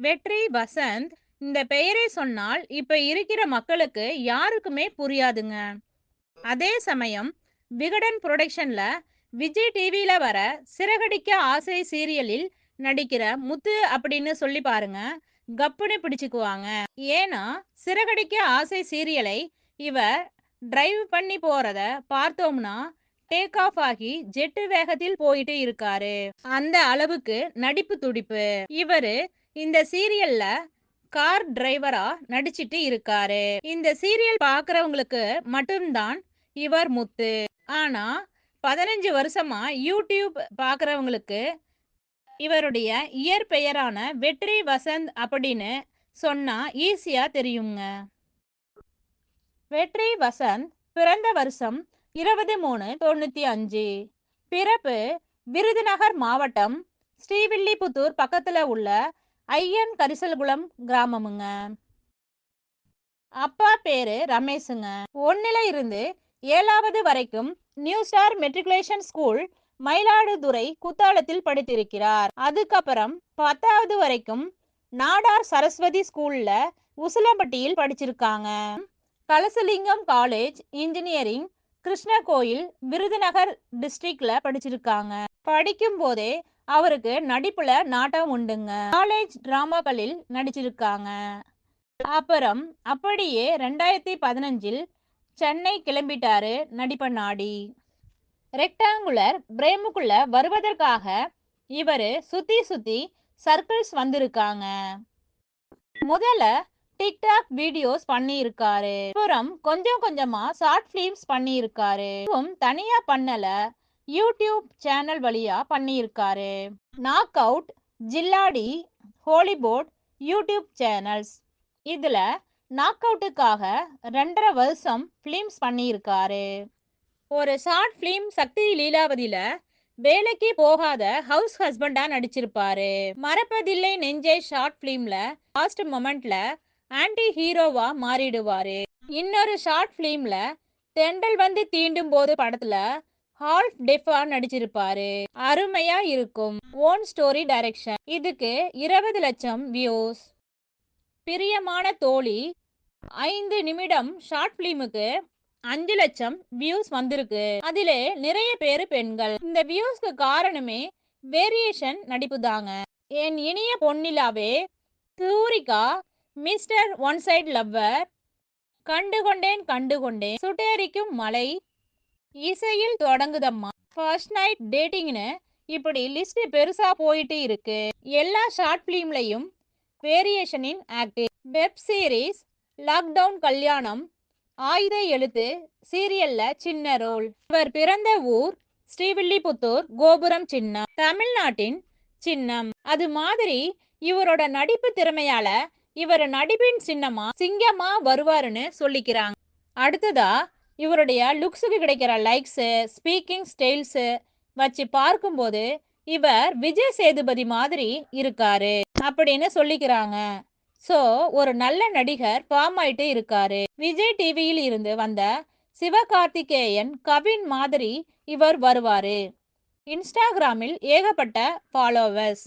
வெற்றி வசந்த் இந்த பெயரை சொன்னால் இப்ப இருக்கிற மக்களுக்கு யாருக்குமே புரியாதுங்க. அதே சமயம் விகடன் புரொடக்ஷன்ல விஜய் டிவியில வர சிறகடிக்க ஆசை சீரியலில் நடிக்கிற முத்து அப்படின்னு சொல்லி பாருங்க, கப்புன்னு பிடிச்சுக்குவாங்க. ஏன்னா சிறகடிக்க ஆசை சீரியலை இவர் டிரைவ் பண்ணி போறத பார்த்தோம்னா டேக் ஆஃப் ஆகி ஜெட்டு வேகத்தில் போயிட்டு இருக்காரு. அந்த அளவுக்கு நடிப்பு துடிப்பு. இவரு இந்த சீரியல்ல கார் டிரைவரா நடிச்சிட்டு இருக்காரு. இந்த சீரியல் பார்க்கறவங்களுக்கு மட்டும்தான் இவர் முத்து. ஆனா 15 வருஷமா யூடியூப் பார்க்கறவங்களுக்கு இவருடைய இயற்பெயரான வெற்றி வசந்த் அப்படின்னு சொன்னா ஈஸியா தெரியுங்க. வெற்றி வசந்த் பிறந்த வருஷம் 23/95. பிறப்பு விருதுநகர் மாவட்டம் ஸ்ரீவில்லிபுத்தூர் பக்கத்துல உள்ள ஐயன் கரிசல்குளம் கிராமமுங்க. அப்பா பேரு ரமேஷுங்க. 1ல இருந்து 7வது வரைக்கும் new star matriculation school Mayiladuthurai குத்தாலத்தில் படித்திருக்கிறார். அதுக்கப்புறம் 10வது வரைக்கும் நாடார் சரஸ்வதி ஸ்கூல்ல உசிலம்பட்டியில் படிச்சிருக்காங்க. கலசலிங்கம் காலேஜ் இன்ஜினியரிங் கிருஷ்ணகோயில் விருதுநகர் டிஸ்ட்ரிக்ட்ல படிச்சிருக்காங்க. படிக்கும் போதே அவருக்கு நடிப்புல நாட்டம் உண்டுங்க. காலேஜ் டிராமாக்களில் நடிச்சிருக்காங்க. அப்புறம் அப்படியே 2015 சென்னை கிளம்பிட்டாரு நடிப்ப நாடி. ரெக்டாங்குலர் பிரேமுக்குள்ள வருவதற்காக இவரு சுத்தி சுத்தி சர்க்கிள்ஸ் வந்திருக்காங்க. முதல்ல டிக்டாக் வீடியோஸ் பண்ணி இருக்காரு. அப்புறம் கொஞ்சம் கொஞ்சமா ஷார்ட் பிலிம்ஸ் பண்ணி இருக்காரு. தனியா பண்ணல, யூடியூப் சேனல் வழியா பண்ணி இருக்காரு. நாக் அவுட், ஜில்லாடி, ஹாலிவுட் யூடியூப் சேனல்ஸ். இதுல நாக் அவுட்டுக்காக 2.5 வருஷம் பிலிம்ஸ் பண்ணி இருக்காரு. ஒரு ஷார்ட் பிலிம் சக்தி லீலாவதியில வேலைக்கு போகாத ஹவுஸ் ஹஸ்பண்டா நடிச்சிருப்பாரு. மறப்பதில்லை நெஞ்சே ஷார்ட் பிலிம்ல லாஸ்ட் மொமெண்ட்ல ஆன்டி ஹீரோவா மாறிடுவாரு. இன்னொரு ஷார்ட் பிலிம்ல தெண்டல் வந்து தீண்டும் போது படத்துல ஹால்ஃப் டெஃபா நடிச்சிருப்பாரு. அருமையா இருக்கும். Own story direction. இதுக்கு 20 லட்சம் வியூஸ். பிரியமான தோழி 5 நிமிடம் ஷார்ட் பிலிமுக்கு 5 லட்சம் வியூஸ் வந்திருக்கு. அதிலே நிறைய பேரு பெண்கள். இந்த வியூஸ்க்கு காரணமே வேரியேஷன் நடிப்பு தாங்க. என் இனிய பொன்னிலாவே, சூரிகா, மிஸ்டர் ஒன் சைடு லவ்வர், கண்டுகொண்டேன் கண்டுகொண்டேன், சுட்டெரிக்கும் மலை, இசையில் தொடங்குதம்மா, ஃபர்ஸ்ட் நைட் டேட்டிங்னு இப்படி லிஸ்ட் பெருசா போயிட்டு இருக்கு. எல்லா ஷார்ட் பிலிம்லயும் வேரியேஷனின் active. Web series lockdown Kalyanam, Aayutha எழுத்து சீரியல்ல சின்ன ரோல். இவர் பிறந்த ஊர் ஸ்ரீவில்லிபுத்தூர். கோபுரம் சின்னம் தமிழ்நாட்டின் சின்னம். அது மாதிரி இவரோட நடிப்பு திறமையால இவர் நடிப்பின் சின்னமா சிங்கமா வருவாருன்னு சொல்லிக்கிறாங்க. அடுத்ததா இவருடைய லுக்ஸுக்கு கிடைக்கிற லைக்ஸ், ஸ்பீக்கிங் ஸ்டைல்ஸ் வச்சு பார்க்கும்போது இவர் விஜய் சேதுபதி மாதிரி இருக்காரு அப்படின்னு சொல்லிக்கிறாங்க. சோ ஒரு நல்ல நடிகர் ஃபார்ம் ஆயிட்டு இருக்காரு. விஜய் டிவியில் இருந்து வந்த சிவகார்த்திகேயன், கவின் மாதிரி இவர் வருவாரு. இன்ஸ்டாகிராமில் ஏகப்பட்ட ஃபாலோவர்ஸ்.